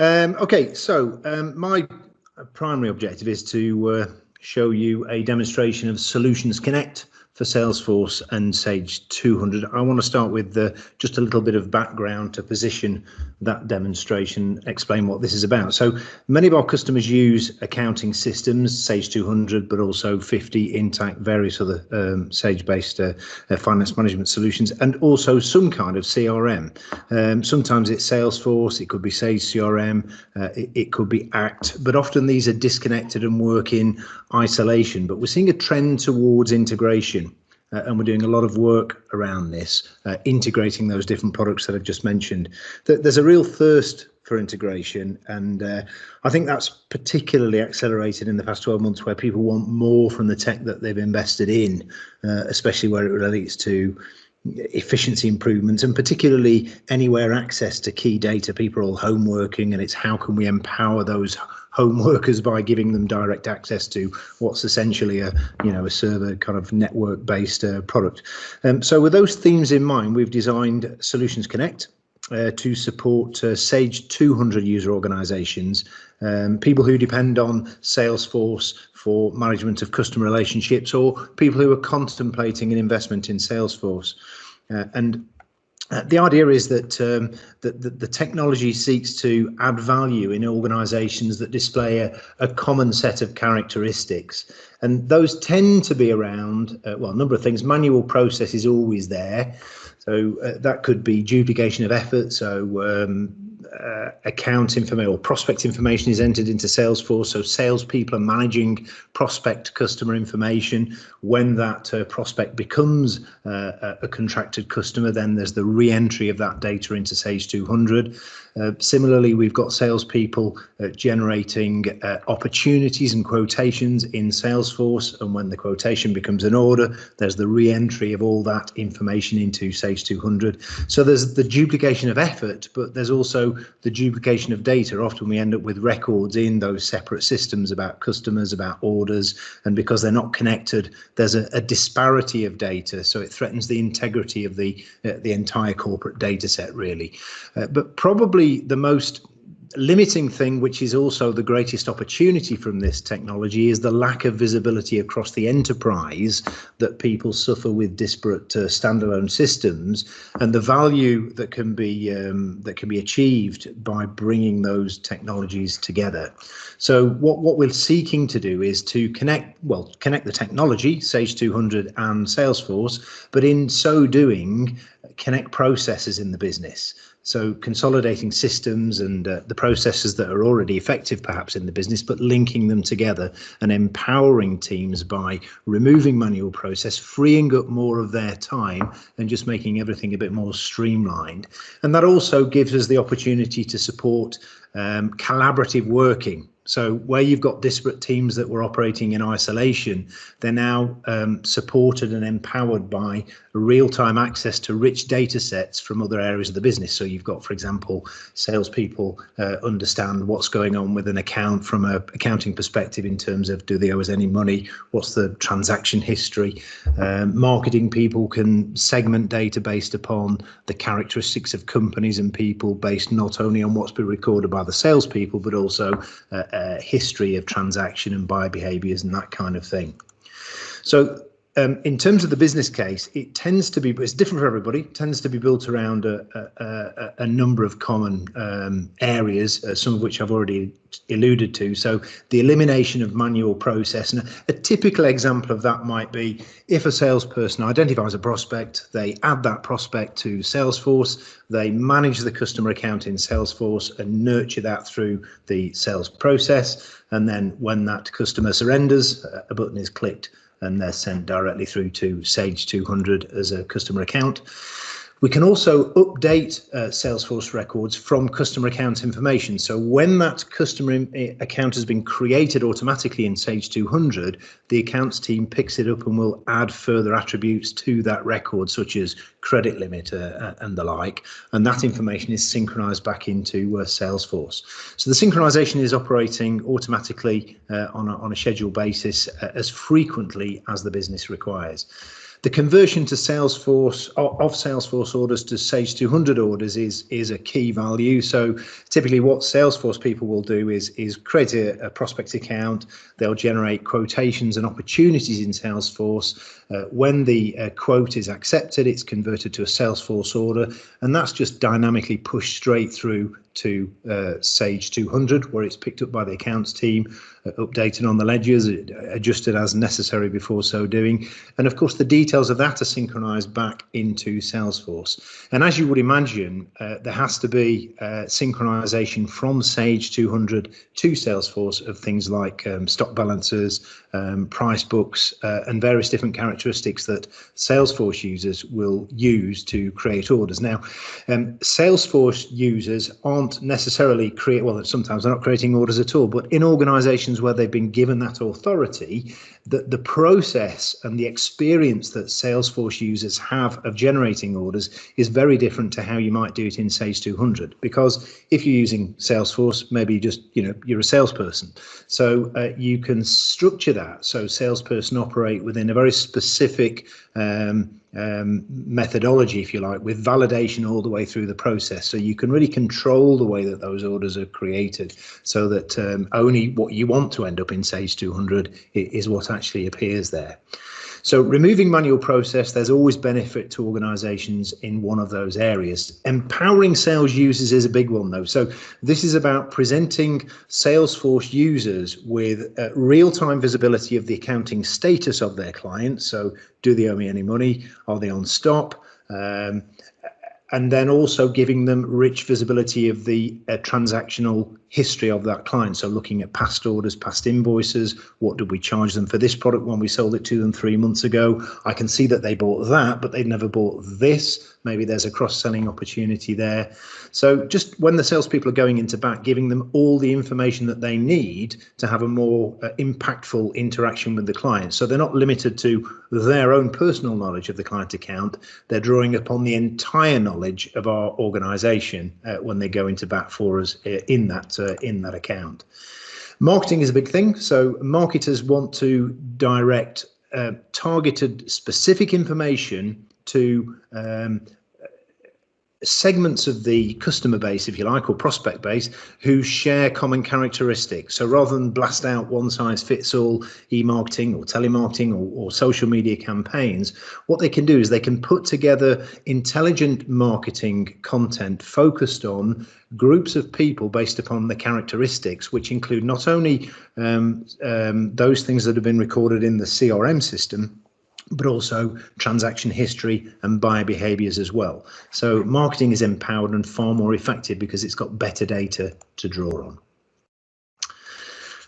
Okay, so my primary objective is to show you a demonstration of Solutions Connect for Salesforce and Sage 200. I want to start with just a little bit of background to position that demonstration, explain what this is about. So many of our customers use accounting systems, Sage 200, but also 50, Intacct, various other Sage-based finance management solutions, and also some kind of CRM. Sometimes it's Salesforce, it could be Sage CRM, it could be Act, but often these are disconnected and work in isolation. But we're seeing a trend towards integration. And we're doing a lot of work around this, integrating those different products that I've just mentioned. There's a real thirst for integration, and I think that's particularly accelerated in the past 12 months, where people want more from the tech that they've invested in, especially where it relates to efficiency improvements, and particularly anywhere access to key data. People are all home working, and it's how can we empower those home workers by giving them direct access to what's essentially a server kind of network based product. So with those themes in mind, we've designed Solutions Connect to support Sage 200 user organizations, people who depend on Salesforce for management of customer relationships, or people who are contemplating an investment in Salesforce. The idea is that the technology seeks to add value in organizations that display a common set of characteristics. And those tend to be around, a number of things. Manual process is always there. So that could be duplication of effort. So account information or prospect information is entered into Salesforce. So salespeople are managing prospect customer information. When that prospect becomes a contracted customer, then there's the re-entry of that data into Sage 200. Similarly, we've got salespeople generating opportunities and quotations in Salesforce, and when the quotation becomes an order, there's the re-entry of all that information into Sage 200. So there's the duplication of effort, but there's also the duplication of data. Often we end up with records in those separate systems about customers, about orders, and because they're not connected, there's a disparity of data, so it threatens the integrity of the entire corporate data set, really. But probably the most limiting thing, which is also the greatest opportunity from this technology, is the lack of visibility across the enterprise that people suffer with disparate standalone systems, and the value that can be achieved by bringing those technologies together. So what we're seeking to do is to connect the technology, Sage 200 and Salesforce, but in so doing, connect processes in the business. So consolidating systems and the processes that are already effective perhaps in the business, but linking them together and empowering teams by removing manual process, freeing up more of their time and just making everything a bit more streamlined. And that also gives us the opportunity to support collaborative working. So where you've got disparate teams that were operating in isolation, they're now supported and empowered by real-time access to rich data sets from other areas of the business. So you've got, for example, salespeople understand what's going on with an account from an accounting perspective in terms of, do they owe us any money? What's the transaction history? Marketing people can segment data based upon the characteristics of companies and people, based not only on what's been recorded by the salespeople, but also history of transaction and buyer behaviors and that kind of thing. So in terms of the business case, it tends to be, it's different for everybody, it tends to be built around a number of common areas, some of which I've already alluded to. So the elimination of manual process, and a typical example of that might be if a salesperson identifies a prospect, they add that prospect to Salesforce, they manage the customer account in Salesforce and nurture that through the sales process. And then when that customer surrenders, a button is clicked and they're sent directly through to Sage 200 as a customer account. We can also update Salesforce records from customer account information. So when that customer account has been created automatically in Sage 200, the accounts team picks it up and will add further attributes to that record, such as credit limit and the like. And that information is synchronized back into Salesforce. So the synchronization is operating automatically on a scheduled basis as frequently as the business requires. The conversion to Salesforce of Salesforce orders to Sage 200 orders is a key value. So typically what Salesforce people will do is create a prospect account. They'll generate quotations and opportunities in Salesforce. When the quote is accepted, it's converted to a Salesforce order, and that's just dynamically pushed straight through to Sage 200, where it's picked up by the accounts team, updated on the ledgers, adjusted as necessary before so doing. And of course, the details of that are synchronized back into Salesforce. And as you would imagine, there has to be synchronization from Sage 200 to Salesforce of things like stock balances, price books, and various different characteristics that Salesforce users will use to create orders. Now, Salesforce users aren't necessarily sometimes they're not creating orders at all, but in organizations where they've been given that authority, the process and the experience that Salesforce users have of generating orders is very different to how you might do it in Sage 200. Because if you're using Salesforce, maybe you're a salesperson, so you can structure that so salesperson operate within a very specific methodology, if you like, with validation all the way through the process. So you can really control the way that those orders are created, so that only what you want to end up in Sage 200 is what actually appears there. So removing manual process, there's always benefit to organizations in one of those areas. Empowering sales users is a big one though. So this is about presenting Salesforce users with real-time visibility of the accounting status of their clients. So do they owe me any money? Are they on stop? And then also giving them rich visibility of the transactional history of that client. So looking at past orders, past invoices, what did we charge them for this product when we sold it to them 3 months ago? I can see that they bought that, but they've never bought this. Maybe there's a cross-selling opportunity there. So just when the salespeople are going into bat, giving them all the information that they need to have a more impactful interaction with the client. So they're not limited to their own personal knowledge of the client account. They're drawing upon the entire knowledge of our organization when they go into bat for us in that account. Marketing is a big thing. So marketers want to direct targeted specific information to segments of the customer base, if you like, or prospect base, who share common characteristics. So rather than blast out one-size-fits-all e-marketing or telemarketing or social media campaigns, what they can do is they can put together intelligent marketing content focused on groups of people based upon the characteristics, which include not only those things that have been recorded in the CRM system, but also transaction history and buyer behaviors as well. So marketing is empowered and far more effective because it's got better data to draw on.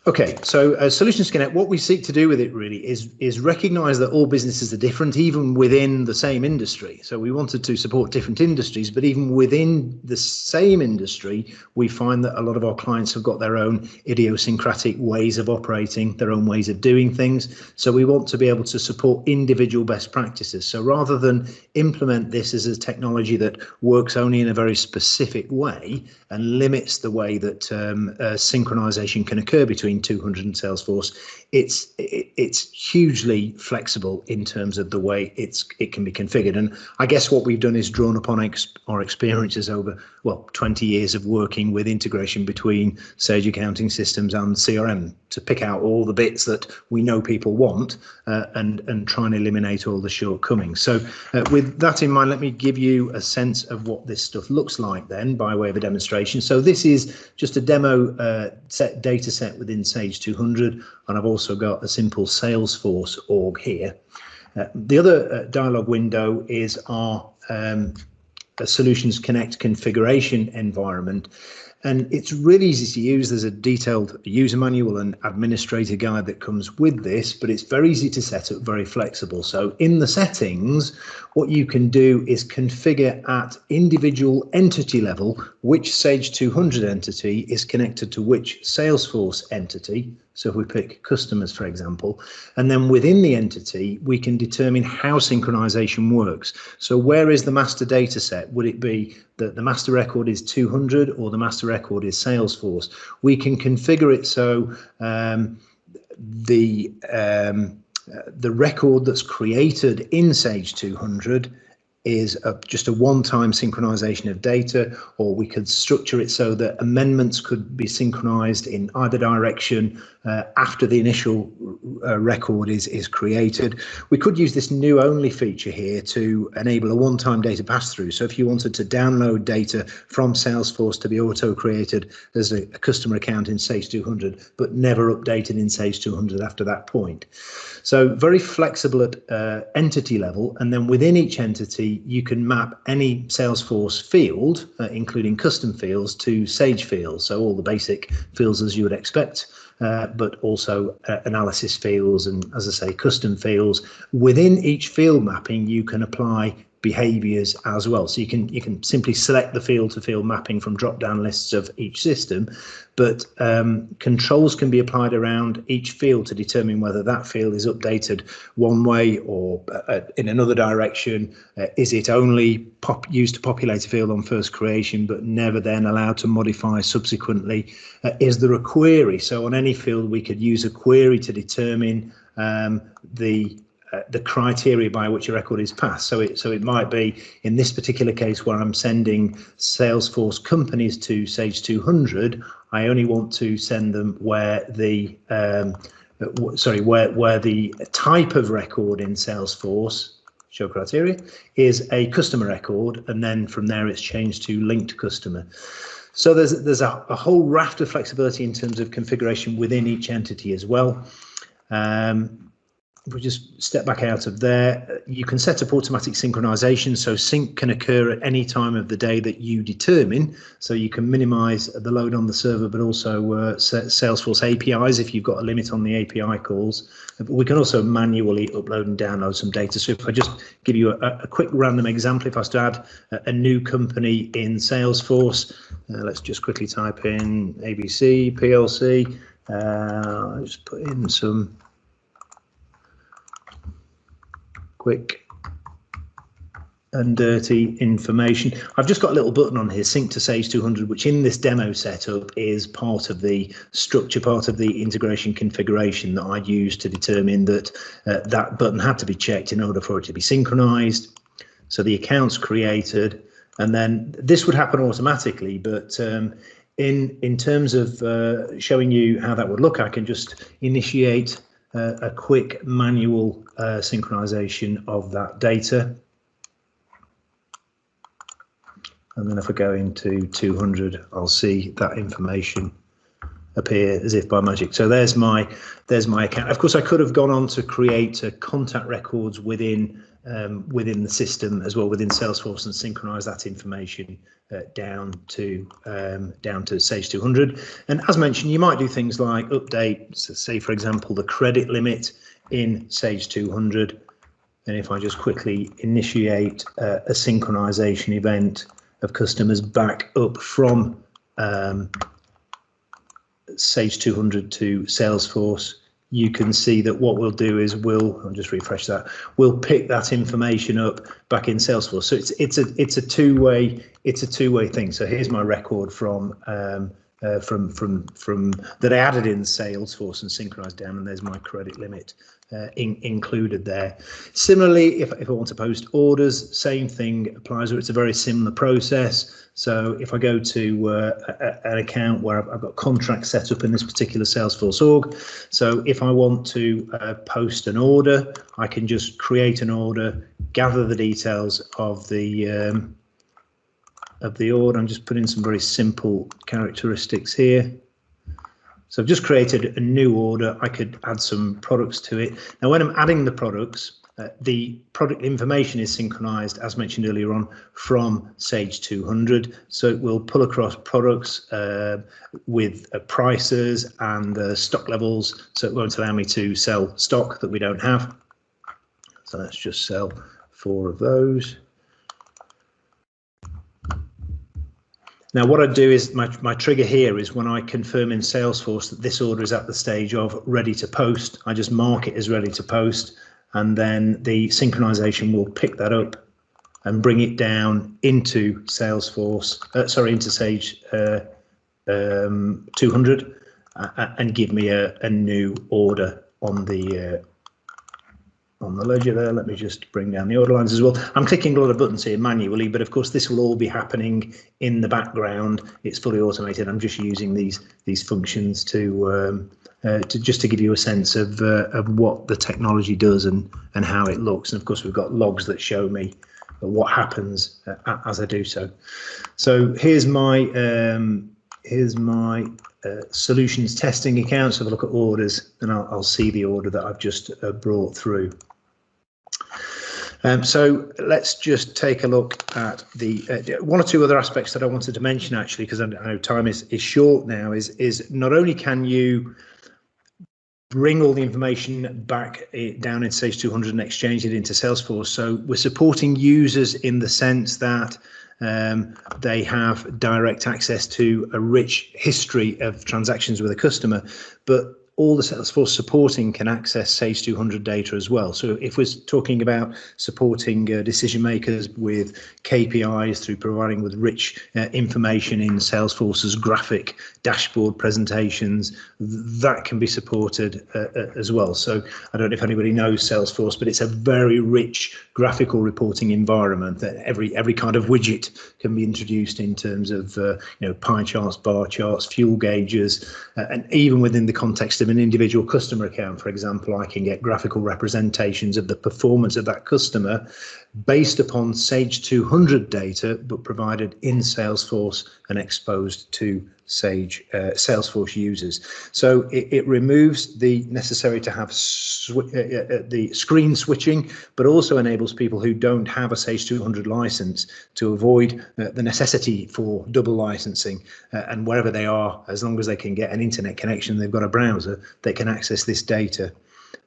Okay, so Solutions Connect, what we seek to do with it really is recognise that all businesses are different, even within the same industry. So we wanted to support different industries, but even within the same industry, we find that a lot of our clients have got their own idiosyncratic ways of operating, their own ways of doing things. So we want to be able to support individual best practices. So rather than implement this as a technology that works only in a very specific way and limits the way that synchronization can occur between 200 and Salesforce, it's hugely flexible in terms of the way it can be configured. And I guess what we've done is drawn upon our experiences over 20 years of working with integration between Sage accounting systems and CRM to pick out all the bits that we know people want and try and eliminate all the shortcomings. So with that in mind, let me give you a sense of what this stuff looks like then by way of a demonstration. So this is just a demo data set within Sage 200, and I've also got a simple Salesforce org here. The other dialog window is our Solutions Connect configuration environment, and it's really easy to use. There's a detailed user manual and administrator guide that comes with this, but it's very easy to set up, very flexible. So in the settings, what you can do is configure at individual entity level which Sage 200 entity is connected to which Salesforce entity. So if we pick customers, for example, and then within the entity, we can determine how synchronization works. So where is the master data set? Would it be that the master record is 200 or the master record is Salesforce? We can configure it so the record that's created in Sage 200 is just a one-time synchronization of data, or we could structure it so that amendments could be synchronized in either direction after the initial record is created. We could use this new only feature here to enable a one-time data pass-through. So if you wanted to download data from Salesforce to be auto-created as a customer account in Sage 200, but never updated in Sage 200 after that point. So very flexible at entity level, and then within each entity you can map any Salesforce field, including custom fields, to Sage fields. So all the basic fields as you would expect, but also analysis fields and, as I say, custom fields. Within each field mapping you can apply behaviors as well. So you can simply select the field to field mapping from drop-down lists of each system, but controls can be applied around each field to determine whether that field is updated one way or in another direction. Is it only used to populate a field on first creation but never then allowed to modify subsequently? Is there a query? So on any field we could use a query to determine the criteria by which a record is passed. So it might be, in this particular case where I'm sending Salesforce companies to Sage 200, I only want to send them where the where the type of record in Salesforce, show criteria, is a customer record, and then from there it's changed to linked customer. So there's a whole raft of flexibility in terms of configuration within each entity as well. If we just step back out of there, you can set up automatic synchronization, so sync can occur at any time of the day that you determine, so you can minimize the load on the server, but also set Salesforce APIs if you've got a limit on the API calls. But we can also manually upload and download some data. So if I just give you a quick random example, if I was to add a new company in Salesforce, let's just quickly type in ABC PLC. I'll just put in some quick and dirty information. I've just got a little button on here, Sync to Sage 200, which in this demo setup is part of the structure, part of the integration configuration that I'd use to determine that that button had to be checked in order for it to be synchronized. So the account's created, and then this would happen automatically, but in terms of showing you how that would look, I can just initiate a quick manual synchronization of that data. And then if I go into 200, I'll see that information appear as if by magic. So there's my account. Of course, I could have gone on to create contact records within the system as well, within Salesforce, and synchronize that information down to Sage 200. And as mentioned, you might do things like update, so say for example, the credit limit in Sage 200. And if I just quickly initiate a synchronization event of customers back up from Sage 200 to Salesforce, you can see that what we'll do is I'll just refresh that. We'll pick that information up back in Salesforce. So it's a two-way thing. So here's my record from that I added in Salesforce and synchronized down, and there's my credit limit included there. Similarly, if I want to post orders, same thing applies. It's a very similar process. So if I go to an account where I've got contracts set up in this particular Salesforce org, so if I want to post an order, I can just create an order, gather the details of the order. I'm just putting some very simple characteristics here. So I've just created a new order. I could add some products to it. Now, when I'm adding the products, the product information is synchronized, as mentioned earlier on, from Sage 200. So it will pull across products with prices and stock levels. So it won't allow me to sell stock that we don't have. So let's just sell 4 of those. Now, what I do is my trigger here is when I confirm in Salesforce that this order is at the stage of ready to post, I just mark it as ready to post, and then the synchronization will pick that up and bring it down into Salesforce, into Sage 200 and give me a new order on the on the ledger there. Let me just bring down the order lines as well. I'm clicking a lot of buttons here manually, but of course this will all be happening in the background. It's fully automated. I'm just using these functions to just to give you a sense of what the technology does and how it looks. And of course we've got logs that show me what happens as I do so. So here's my solutions testing account. So have a look at orders, and I'll see the order that I've just brought through. So let's just take a look at the one or two other aspects that I wanted to mention, actually, because I know time is short now. Is not only can you bring all the information back down in Sage 200 and exchange it into Salesforce. So we're supporting users in the sense that they have direct access to a rich history of transactions with a customer, but all the Salesforce supporting can access Sage 200 data as well. So if we're talking about supporting decision makers with KPIs through providing with rich information in Salesforce's graphic dashboard presentations, that can be supported as well. So I don't know if anybody knows Salesforce, but it's a very rich graphical reporting environment that every kind of widget can be introduced in terms of pie charts, bar charts, fuel gauges, and even within the context of an individual customer account, for example, I can get graphical representations of the performance of that customer based upon Sage 200 data, but provided in Salesforce and exposed to Sage Salesforce users. So it removes the necessary to have the screen switching, but also enables people who don't have a Sage 200 license to avoid the necessity for double licensing, and wherever they are, as long as they can get an internet connection, they've got a browser, they can access this data.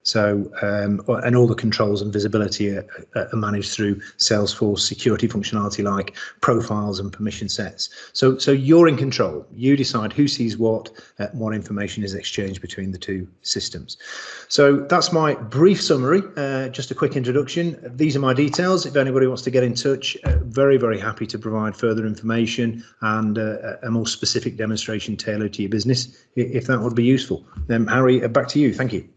So, and all the controls and visibility are managed through Salesforce security functionality like profiles and permission sets. So you're in control. You decide who sees what information is exchanged between the two systems. So that's my brief summary, just a quick introduction. These are my details. If anybody wants to get in touch, very, very happy to provide further information and a more specific demonstration tailored to your business, if that would be useful. Harry, back to you. Thank you.